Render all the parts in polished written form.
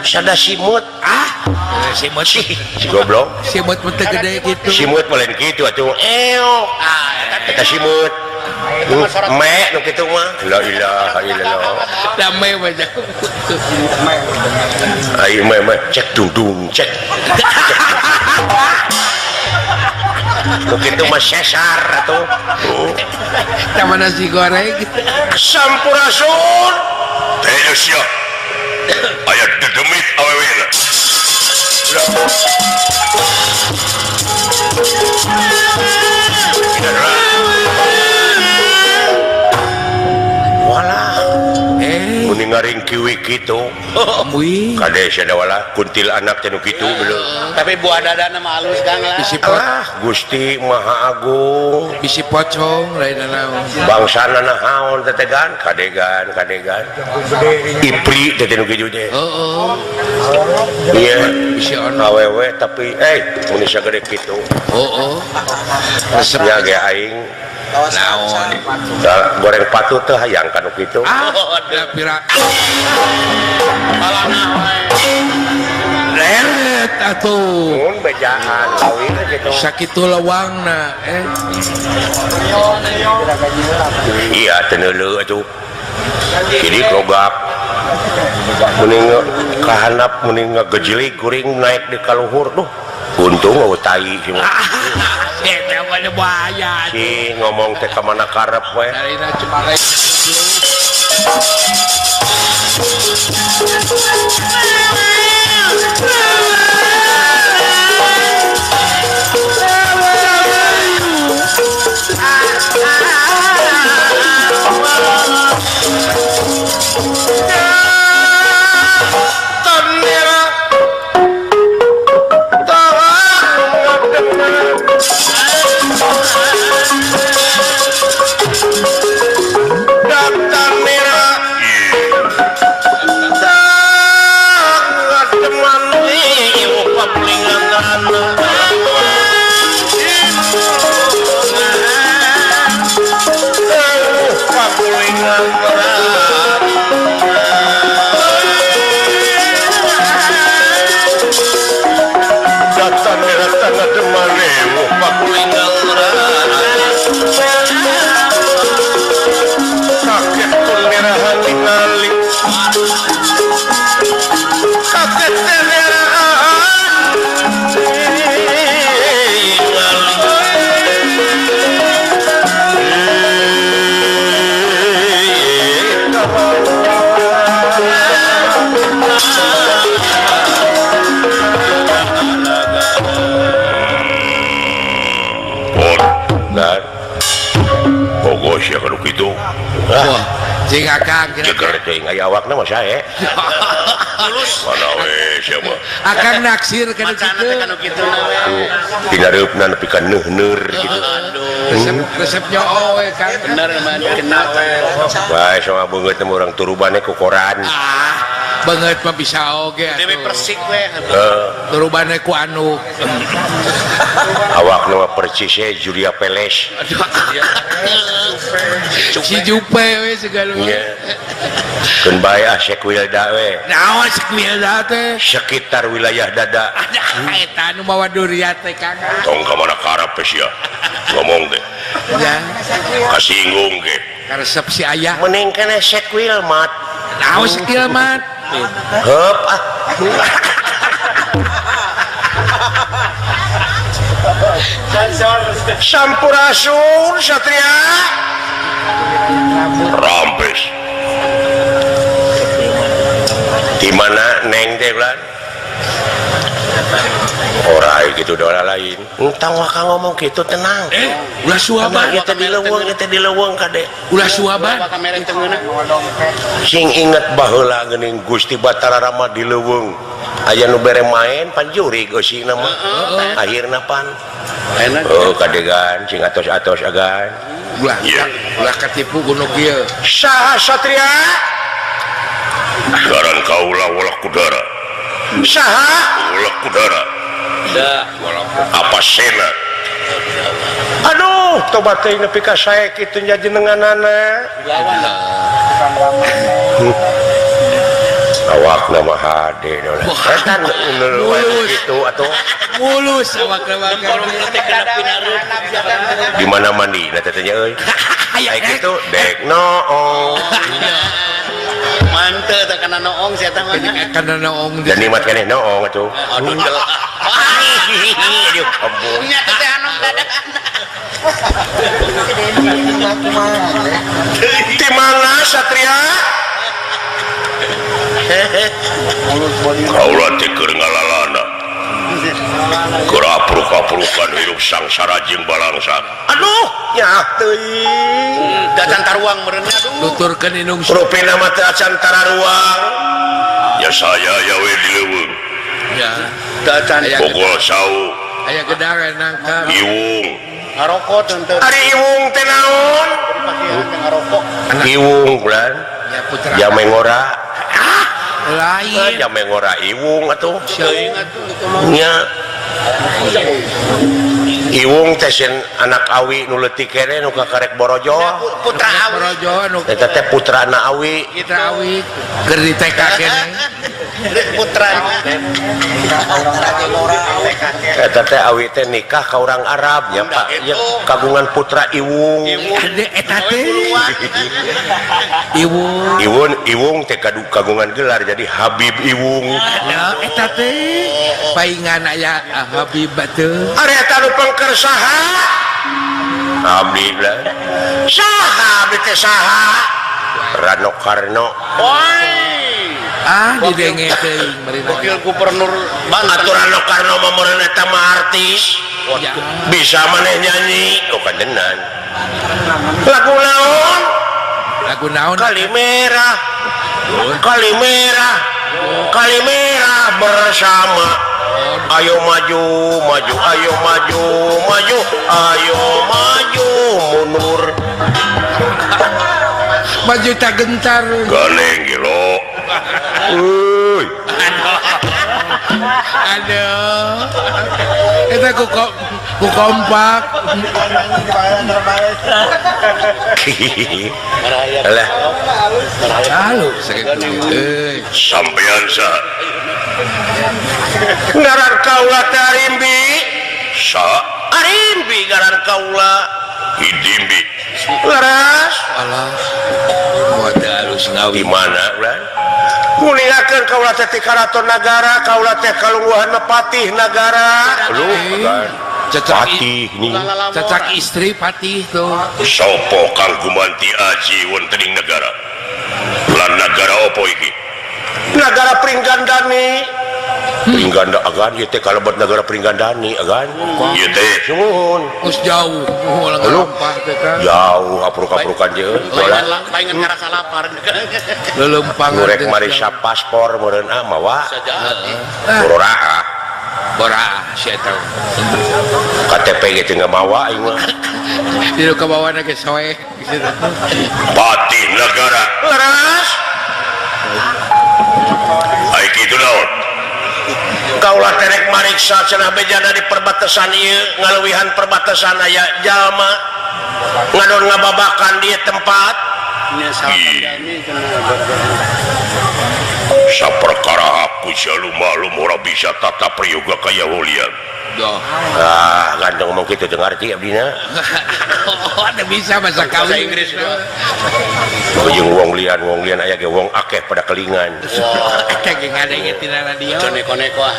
sada simut simut si goblok simut teh gede gitu simut boleh gitu atuh eta simut me nu kitu mah la ilaha illallah damai baca ayo me cek dung cek nu kitu mah sesar atuh sama nasi goreng sampurasun teh sia aya dedemit awewena mending ngaring kiwi gitu kade sadawala kuntil anak teh nu kitu beuleuh tapi buah dadana mah halus Kang lah bisi pot Gusti Maha Agung bisi pocong lain naon bangsana nahaon tetegan kadegan ipri teh nu kitu teh iya bisi ono awewe tapi mun sagede kitu resepnya ge aing naon goreng patu teh hayang kanu kitu pira leret atuh mun bejaan lawin kitu sakitu lawangna iya teu neuleuh atuh jadi krogap mending kahandap mending ngagejelik kuring naik di kaluhur duh untung mau tai sih ada bahaya si ngomong teh kemana karep we dalina cemare sia kalau gitu cing akang jeger teuing aya awakna mah sae mana we siapa akang naksir kana kitu pinareupna nepi ka neuh-neuh gitu resepnya oe Kang bener mah kenal bae sama beungeut teh urang turubane ku koran banget mah bisa oge dewe persik we turubane ku anu awakna mah persis Julia Peles si Jupe we segala keun bae Syekh Wilda we naon Syekh Wilda teh sekitar wilayah dada eta nu mawa duriat teh Kang tong ka mana karep sia ngomong teh ya kasinggung ge resep si ayah mending kana Syekh Wilmat naon Syekh Wilmat heup Sampurasun Satria Rampes di mana neng teh bulan orai gitu doa lain entang waka ngomong gitu tenang ulah suaban kita di leuweung kade ulah suaban kamera teu meunah sing inget baheula geuning Gusti Batara Rama di leuweung aya nu bere main panjuri geusi nama akhirna pan kadegan sing atos-atos agan ulah katipu kuno kieu saha Satria garan kaula ulah kudara saha ulah kudara apa sena aduh tobat teh nepi ka sae kitu nya jenenganana awak nama hade kan gitu atau mulus awak nama di mana mandi nah tetenya euy kayak gitu dek noong manteu teh kana noong sia teh mah karena noong dan nikmat keneh noong atuh aduh jelas aduh ampun nya teh anu dadakan di mana Satria kaulah teh keur ngalalana keur apruk-aprukan hirup sangsara jeung balangsa aduh nyah teuing dacan taruang meureun aduh tuturkeun inung rupina mah teu acan taruang ya saya ya we di leuweung ya dacan pokol sau aya gedangan nangka iwung ngarokok teu ari iwung teh naon pasieun teh ngarokok iwung bulan ya putra ya mengora lain ya mengora iwung atuh teuing atuh kitu mah nya iwung teh sieun anak awi nu leutik keneh nu kakarek borojo putra awi Borojo anu eta teh putrana awi kita awi keur di TK keneh putra eta teh awi teh nikah ka urang Arab nya Pak ya kagungan putra iwung ade eta teh ibu iwung teh kagungan gelar jadi Habib Iwung ya eta teh paingan aya Habib teh ari eta nu pangker saha abdi lah saha abdi teh saha Rano Karno di denge teuing meureuh wakil gubernur Banten atuh Rano Karno mah meureun eta mah artis ya bisa maneh nyanyi kandenan lagu naon lagu naon Kalimera Kalimera Kalimera bersama ayo maju maju ayo maju maju ayo maju mundur maju tak gentar galeng gelo euy aduh eta ku kompak alah lalu sakitu sampean sa ngaran kaula teh Arimbi sa Arimbi ngaran kaula Hidimbi laras alah buat halus ngawi di mana ulah nguningakeun kaula teh ti karaton nagara kaula teh kalungguhan patih nagara lu patih nih cacak istri patih tuh sopo kang gumanti aji wonten ing negara lan negara opo iki negara Pringgandani Pringganda agan ieu teh kalebet negara Pringgandani agan ieu teh sumun us jauh ulah ngalampah teh kan jauh apruk-aprukan jeung paingan ngarasa lapar lelempang ngurek marisa paspor meureun mawa bororaa bora sia tahu KTP gitu nggak mawa aing mah di ka bawahna ge soe patih negara leras ai kitu naon kaulah terek mariksa cenah bejana di perbatasan ieu ngaleuwihan perbatasan aya jalma ngadon ngababakan di tempat saperkara aku jaluma-lum ora bisa tata prayoga kaya wulian doh gandeng ngomong kitu teu ngarti abdina ada bisa bahasa bahasa kawin Inggris doang jeung wong lian aya ge wong akeh pada kelingan eta ge ngadenge tina radio neko-neko ah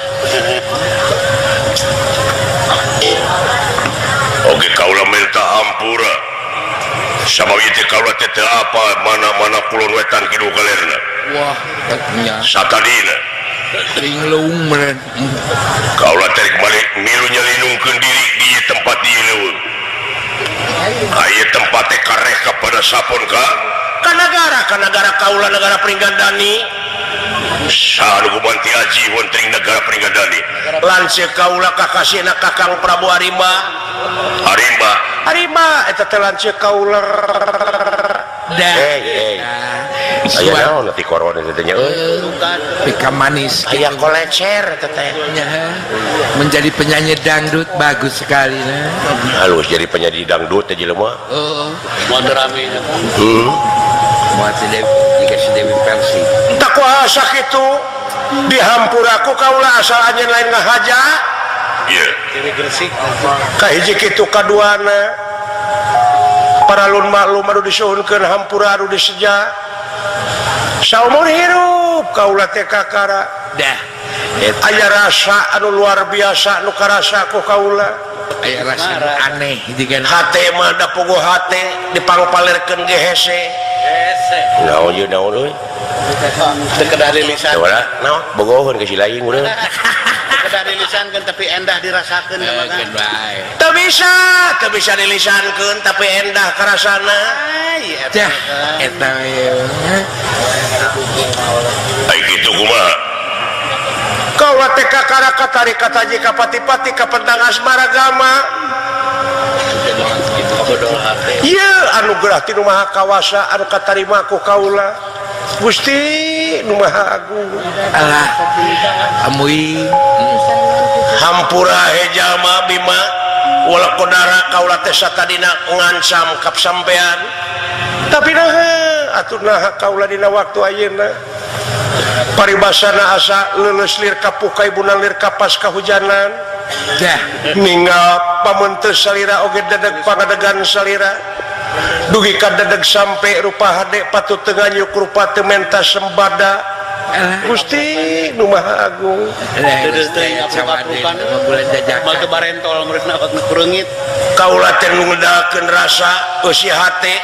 oge kaula minta hampura sama ieu teh kaula teh teu apa mana-mana kulon wetan kidu kalerna wah nya satadina linglung meureun kaulah tarik balik milu nyalinungkeun diri di tempat ieu leuweung aya tempat teh kareh kepada sapon ka negara kaulah negara Pringgandani sanu gumanti aji wonten negara Pringgandani lanceuk kaulah kakasihna Kakang Prabu Arimba eta teh lanceuk kaulah dah aya naon ti korona teh nya pika manis aya kolecer eta teh menjadi penyanyi dangdut bagus sekali nah halus jadi penyanyi dangdut teh jelema oh mau rame mau tidak jika si Dewi Persik tak kuasa kitu dihampuraku kaula asal anjeun lain ngahaja ieu Dewi Gresik kahiji kitu kaduana para lun maklum anu disuhunkeun hampura anu diseja saumur hirup kaula teh kakara dah aya rasa anu luar biasa anu karasa ku kaula aya rasa aneh jeung hate mah da puguh hate dipangpalerkeun ge hese naon ieu naon euy teu kedah dilisan coba naon bogoheun ke si lain urang kedah dilisankeun tapi endah dirasakeun kan bae teu bisa dilisankeun tapi endah karasana dah eta ai kitu kumaha kaula teh kakara katari kataji ka pati-pati ka pendang asmara gama bodol hati ieu anugerah ti nu maha kawasa anu katarima ku kaula Gusti nu maha agung alah amui hampura hejama bima wala kodara kaula teh satadina ngancam kap sampean tapi naha atuh naha kaula dina waktu ayeuna paribasana asa leuleus lir kapukai bunang lir kapas kahujanan dah ninggal pamunteus salira oge dedeg pangadegan salira dugi ka dedeg sampe rupa hade patut teu nganyuk rupa teu menta sembada Gusti nu maha agung terus teh ngaprukan bulan jajakan mal teu barentol meureusna awak kureungit kaula teh nu ngedalkeun rasa eusi hate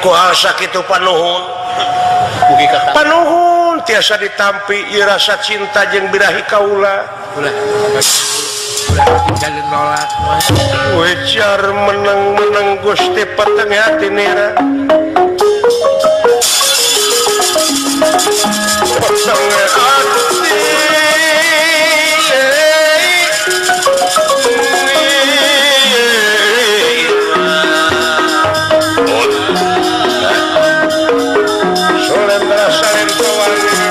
ku hal sakitu panuhun mugi kata panuhun tiasa ditampi ieu rasa cinta jeung birahi kaula ulah jalan nolak wejar menang-menang Gusti peteng hati nira peteng hati solendra salen kawannya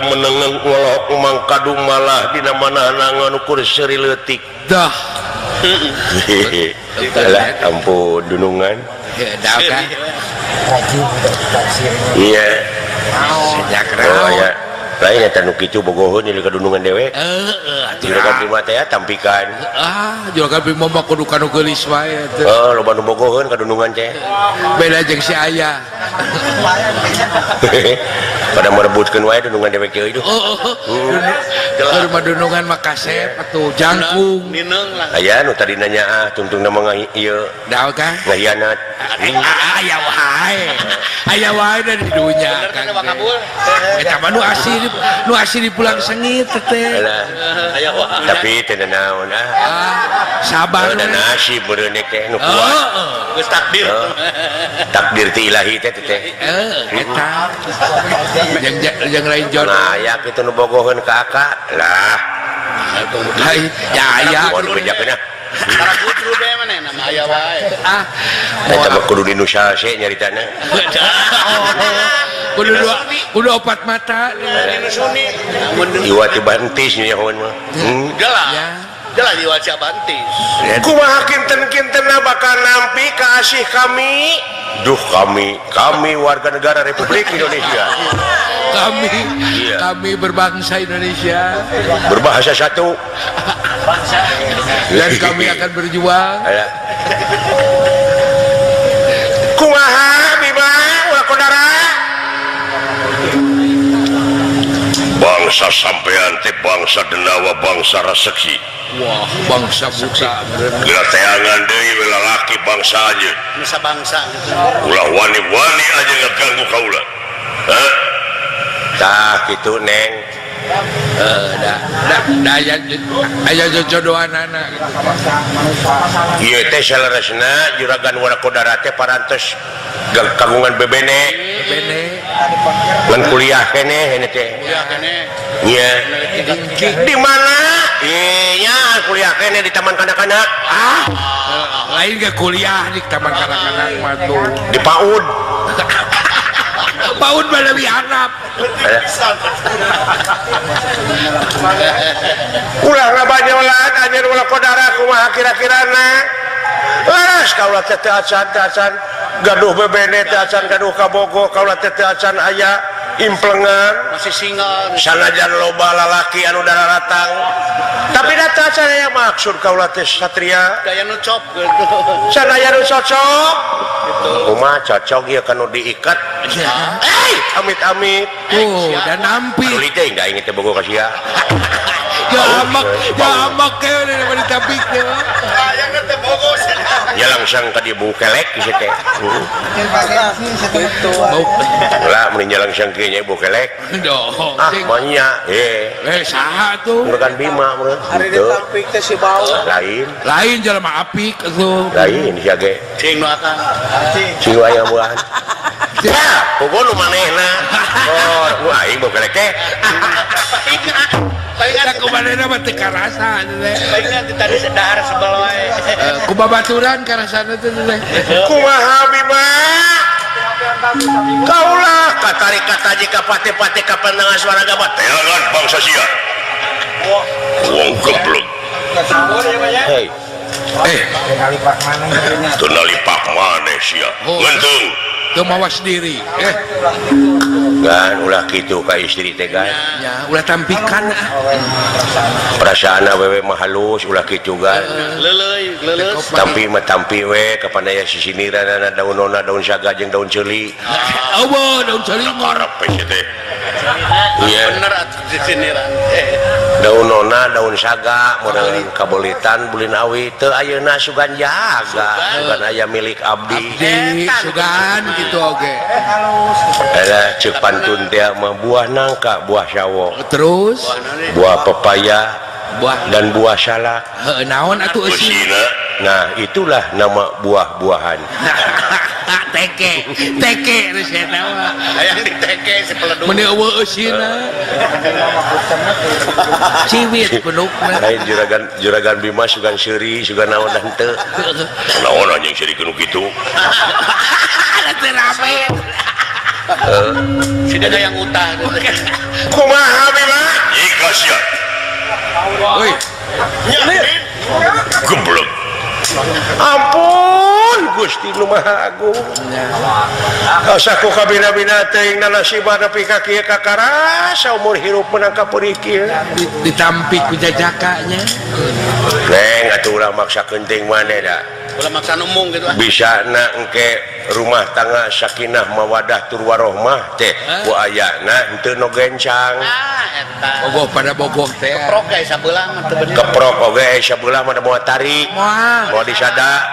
menengen ngolok mangkadu malah dina manahna ngukur seuri leutik dah alah ampun dunungan dah kan iya sejak oh raw ya lain eta nu kitu bogoheun ieu kadunungan dewe juragan prima teh tampikan juragan prima mah kudu kanu geulis wae teh oh loba nu bogoheun kadunungan teh beda jeung si aya pada merebutkeun wae dunungan dewe kieu itu keur madunungan mah kasep atuh jangkung nineung lah aya nu tadi nanya tungtungna mah ieu dah kan ngahianat aya wae dari dunya kan kabul eta mah nu asli pulang sengit teh aya wah tapi teu naon sabar ada nasib beureunek teh nu kuat geus takdir takdir ti ilahi teh teh eta jeung lain jodoh ngayak itu nu bogoheun ka akak lah ya aya mau dibejakeun para putru teh maneh nama aya wae eta mah kudu dinusase nyaritana kudu opat mata dinu suni iwa ti bantis nya hon mah jelas iwa sia bantis kumaha kinten-kintenna bakal nampi ka asih kami duh kami warga negara Republik Indonesia kami berbangsa Indonesia berbahasa satu dan kami akan berjuang kumaha bima wakodara bangsa sampean teh bangsa denawa bangsa reseki wah bangsa buta geura teangan deui we lalaki bangsa aja nusa bangsa ulah wani-wani aja ngaganggu kaula tah kitu neng aya jodohanana ieu teh saleresna juragan warakodara teh parantos kagungan bebene ngan kuliah keneh teh nya di mana nya kuliah keneh di taman kanak-kanak lain ke kuliah di taman kanak-kanak mah tuh di PAUD Paun mah lebih harap. Ulah ngabanyolan anjeun ulah kodara kumaha kira-kirana. Laras kaulah teh acan gaduh bebene teh acan gaduh kabogo kaulah teh acan aya implengan masih singa sanajan loba lalaki anu dararatang tapi data acan aya maksud kaulah teh satria daya nu cop gitu sanaya nu cocok kumaha cocok ieu kanu diikat amit-amit Dan nampi anu teh enggak inget teh bogo ka sia jamak kayak udah tapi yang teh bogo ya langsung ka dieu bukelek kieu teh lah mending langsung kieu nya bukelek banyak saha tuh bukan Bima meureun hari ditampik teh si bau lain jelema apik tuh lain sia ge cing nu akang cing aya buahan ya pogo nu manehna oh nu aing bukelek teh palingan kumanehna mah teu karasa palingan tadi sedahar sebel wae kubabaturan karasana teh kumaha Bima kaulah katarik kata jika pate-pate ka pandangan suara gabat teangan bangsa sia wong geblek hei teu nalipak maneh sia ngenteung teu mawas diri kan ulah kitu ka istri teh kan ya ulah tampikan perasaan awewe mah halus ulah kitu kan leuleus tampi mah tampi we kapan aya sisinirana daunona daun saga jeung daun ceuli eueuh daun ceuli karep teh iya bener atuh di siniran daunona daun saga modern kabolitan bulin awi teu ayeuna sugan jaga sugan aya milik abdi sugan gitu oge ada ceuk pantun teh mah buah nangka buah sawo terus buah pepaya buah dan buah salak naon atuh usina nah itulah nama buah-buahan teke geus eta mah hayang diteke si peleduk mun eueuh eusina ciwit penukna lain juragan Bima sugan seuri sugan naon dan teu naon anjing seuri kanu kitu teu rame si dada yang utah kumaha Bima nyika sia euy geblek ampun Gusti Nu Maha Agung asaku kabina-bina teuing nasibah nepi ka kieu kakara saumur hirup menang ka peuri kieu ditampik ku jajakanya neng atuh urang maksakeun teuing maneh da ulah maksa numung gitu bisa na engke rumah tangga sakinah mawadah tur warohmah teh ku ayana henteu no gencang eta bogoh pada bogoh teh keprok ge sabeula mah teu bener keprok oge sabelah mah moal tarik moal disada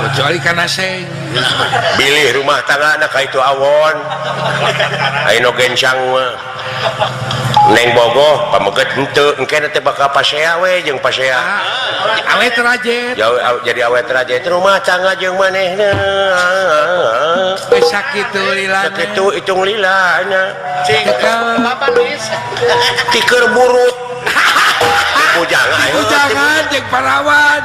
kecuali kana seng bilih rumah tangga na ka itu awon aya no gencang mah neng bogoh pameget henteu engke teh bakal pasea we jeung pasea awet rajet jadi awet rajet rumah tangga jeung manehna sakitu lilana sakitu hitung lilana cing apa nis tiker burut pujangan jeung parawan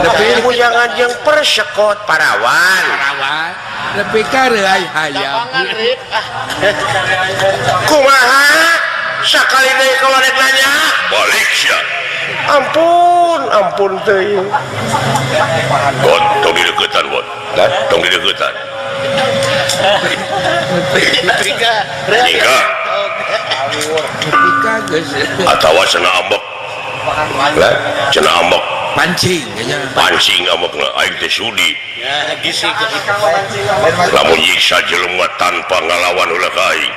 tapi pujangan jeung persekot parawan lebih kareuy hayam kumaha sakali deui kawarek nanya balik sia ampun teuing bot tong dideukeutan bot tong dideukeutan Nika atawa cenah ambek lah cenah ambek pancing ambekna aing teh sudi ya gisi lamun nyiksa jelema tanpa ngalawan ulah ka aing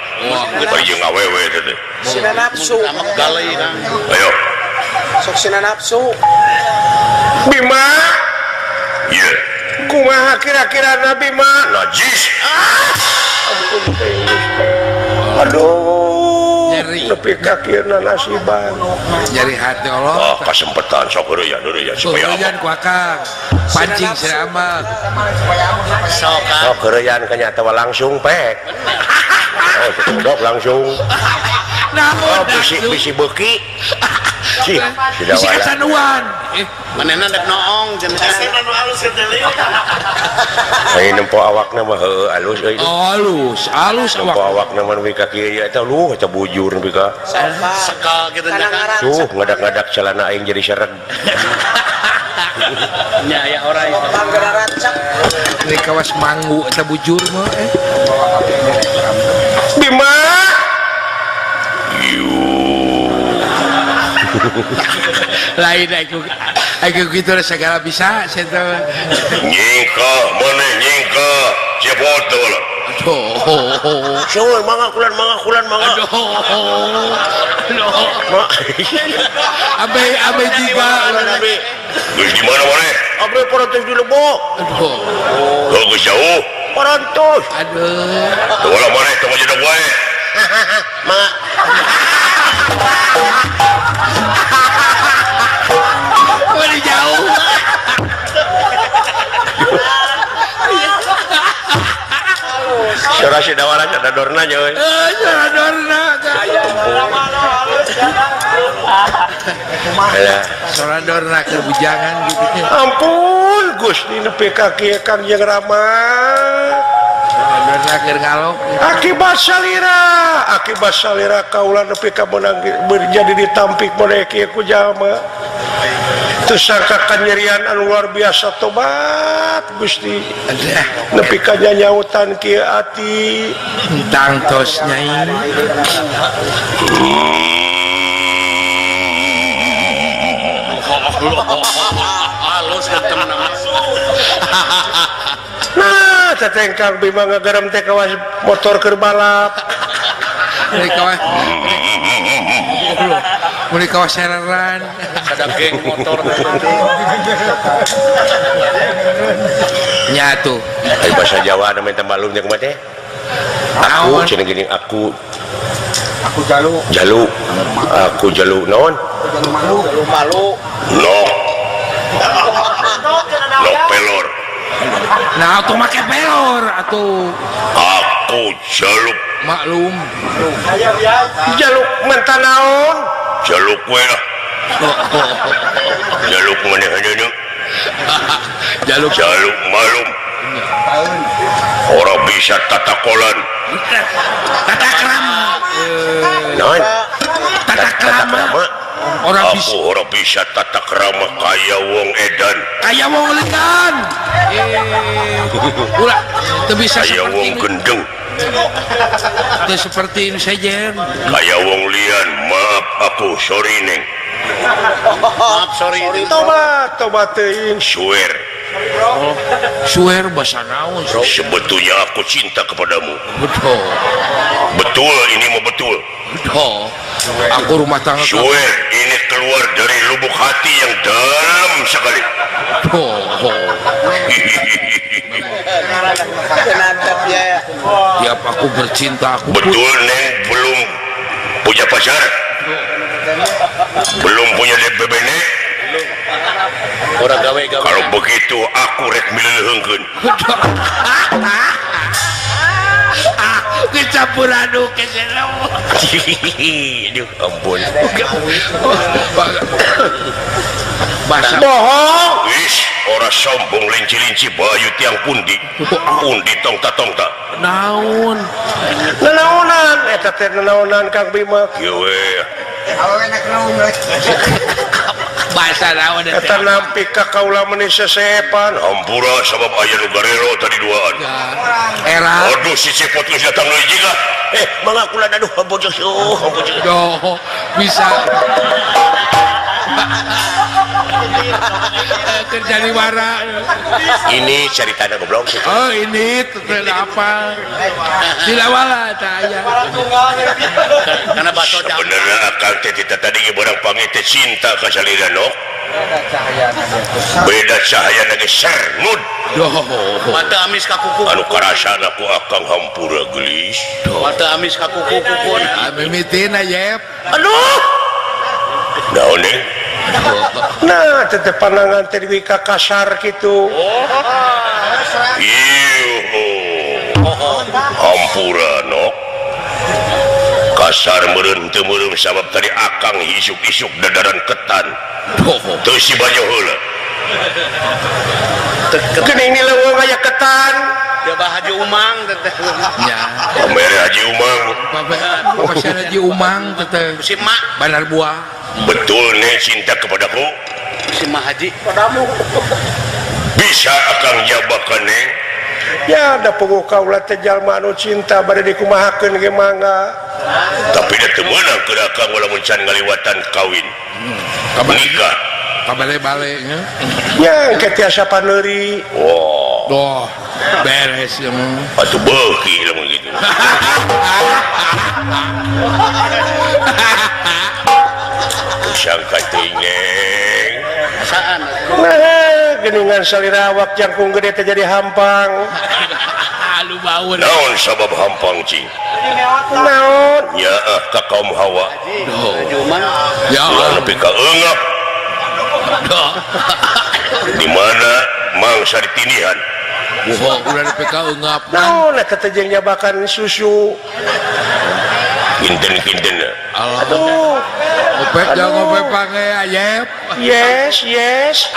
bari jeung awewe teh Sina nafsu amak galei kan ayo sok sina nafsu Bima iya kumaha kira-kira Nabi mah najis aduh nepi ka kieuna nasiban nyari hati Allah kasempetan sok heureyan supaya supaya ku akang pancing siramak sok heureyan nya teh langsung pek oh dok langsung namun bisi beuki sih sudah Isi wala kasanuan. manehna dek noong jeung ai nempo awakna mah heueuh alus euy Alus nempo awakna mah nepi ka kieu eta lu eta bujur nepi ka sekal gitu nya kan tuh ngadak-ngadak celana aing jadi sereg nya aya orang itu Bangga rancak. Ini kawas manggu eta bujur mah Bima lain aku gitu segala bisa saya nyingka mana nyingka cepotol soal mangga kulan mangga abe juga geus di mana mana abe parantos di Lebok geus jauh parantos aduh tuh lah mana tong jadi wae mangga Beri jauh. Sora si dawara ada dorna euy. Dorna. Sora dorna ke bujangan gitu. Ampun Gusti nepi ka kieu Kang Jeung Rama. Dorna keur ngalok. Akibat salira kaula nepi ka menang berjadi ditampik model kieu ku jalma. Teu sangka kanyerian anu luar biasa tobat Gusti. Nepi ka nyanyautan kieu ati. Tang tos nyai. halus ketem nama Nah, teteh Kang Bima ngagarem teh kawas motor keur balap. Ini kawas. Mulai kawas sereran. ada geng motor Nyatu. Ai bahasa Jawa namanya malum nya kumaha teh? Aku cenah gini aku jalu naon? Malu. No pelor. Nah, tuh make pelor atuh. Aku jaluk Maklum. jaluk mentan naon? Jaluk we lah. Jaluk manehna Jaluk malum. Orang bisa tata kolan. tata krama. Naon? Tata krama. Orang bisa Orang bisa tata krama kaya wong edan. kayak wong likan. Ulah, teu bisa Kaya seperti wong ini. gendeng. Teu seperti ini saja. Kaya wong lian. Maaf aku sorry neng. maaf sorry Tobat teuing swear. Suwer bahasa naon. Sebetulnya aku cinta kepadamu. Betul. Betul, ini mau betul. Betul. Aku rumah tangga. Swear, ini keluar dari lubuk hati yang dalam sekali. Betul. Kenantap ya. Tiap aku bercinta aku Betul, neng belum punya pacar, belum punya DPBN. orang gawe Kalau begitu aku rek mileuheungkeun. kecampuran ke sana. Aduh, ampun. Bahasa Bohong. Wis, ora sombong linci-linci bayu tiang pundi. Pundi tongta-tongta. naon. Nanaonan, eta teh nanaonan Kang Bima. Kieu we. Bahasa naon Eta nampi ka kaula meuni sesepan. Hampura sabab aya nu garero tadi duaan. era. Aduh si cepot geus datang deui jiga. Mangga kula aduh hampura Doh, bisa. Kerja di mana? Ini ceritanya goblok sih. Oh ini apa? Dilawala saya. karena baso jam Sebenarnya akal teh tadi ge barang pangete cinta ka salira no. Beda cahaya nage sernud. Doh, mata amis ka kuku Anu karasana ku akang hampura gelis. mata amis ka kuku kukun mimitin aja. Aduh. Naon nih? Nah, teteh pandangan teh di ka kasar kitu. Hampura no. dasar meureun teu meureun sabab tadi akang isuk-isuk dadaran ketan teu si banyo heula geuning ni leuweung aya ketan dia bah Haji Umang teteh Ya. pamere Haji Umang Pasar Haji Umang teteh si mak Bandar Buah. betul nih cinta kepadaku si mak Haji bisa akang jabakan neng ya ada pengu kaulah teh jalma anu cinta bade dikumahakeun ge mangga tapi da teu meunang keur akang walamun can ngaliwatan kawin nikah Kabale-bale nya. nya engke tiasa paneuri Doh, beres ya mah. atuh beuki lamun gitu sangka tingeng saan nah geuningan salirawak jangkung gede teh jadi hampang Lu bau. naon sabab hampang cing naon nya ka kaum hawa Haji Umang Ya ulah Allah. nepi ka eungap Doh. di mana mangsa ditinihan Wah, udah DPK enggak. naon eta teh jeung nyabakan susu kinten-kinten Aduh. Ngopep jangan ngopep pakai ayep. yes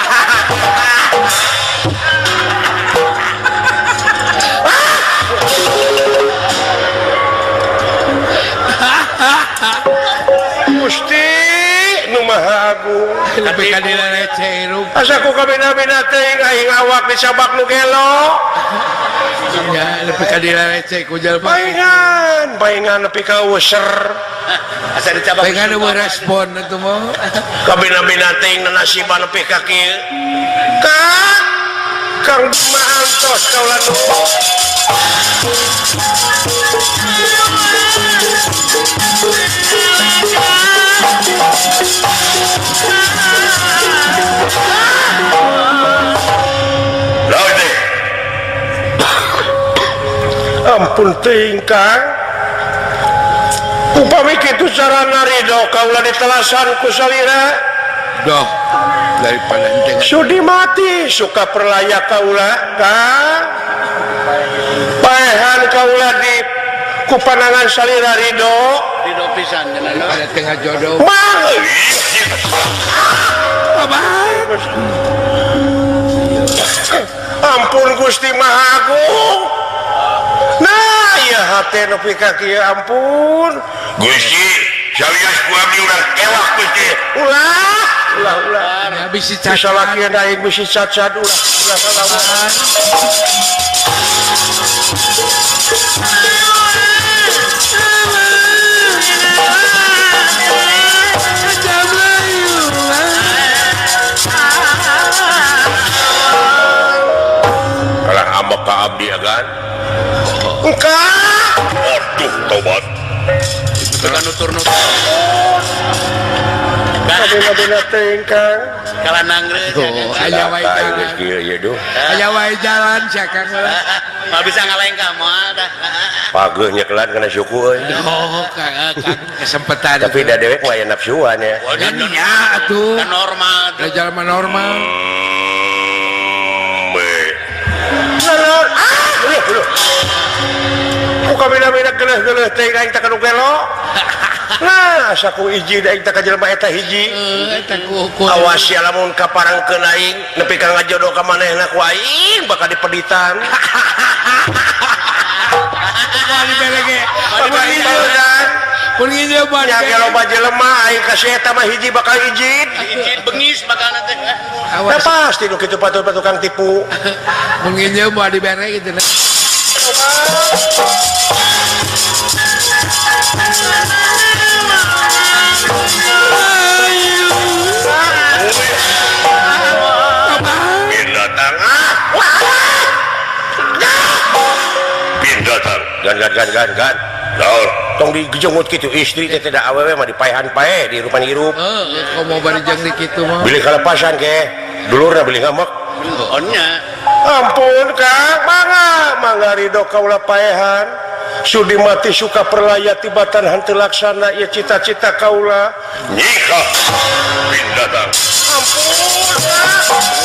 Gusti nu maha agung Lebih kan dileceh hirup. asa ku kabina-bina teh aing awak disabak nu gelo Ya, lebih kan dileceh ku jalma. paingan nepi ka user asa dicabak Pengen ada respon itu mah. kabina-bina teh nasiban nepi ka kieu Kang maantos kaula nu ampun teuing Kang upami kitu carana ridho kaula ditelasan ku salira Doh, daripada ente sudi mati suka perlaya kaula Kang paehan kaula di kupanangan salira ridho ridho pisan cenah ada tengah jodoh. mah ampun Gusti Maha Agung nah ya hati nepi ka kieu ampun Gusti sawias ku abdi urang ewak Gusti ulah Ya bisi bisa cacat. laki aing bisi cacat ulah salaman kalah ambek ka abdi agan engkau aduh tobat tekan nutur-nutur kabina-bina teuing Kang kalah nangreus Tuh, aya wae jalan. ya duh Aya wae jalan sia Kang. nggak bisa ngalahin kamu ada pageuh nyekelan kana suku euy Oh, Kang kesempatan. tapi da dewek mah aya nafsuan ya Dan ya atuh. kan normal Da jalma normal. Salor ku kabina-bina geuleuh-geuleuh teh aing teh kanu gelo nah asa ku hiji da aing teh ka jelema eta hiji Eta ku awas ya lamun kaparangkeun aing nepi ka ngajodoh ka manehna ku aing bakal dipeditan Mau dibelege. Mun ieu mah nya ge loba jelema aing ka si eta mah hiji bakal ijin izin bengis bakal nanti da awas. pasti nu kitu patut tukang tipu Mun ieu mah dibere gitu. binatang binatang gan naon tong digejengut kitu istri teh tidak awewe mah dipaehan pae di rupan hirup Kau mau barijang di kitu mah. beli kalepasan ke dulurna beli ngamak onnya ampun Kang mangga ridho kaula paehan sudi mati suka perlaya tibatan henteu laksana ieu cita-cita kaula nikah binatang ampun Kang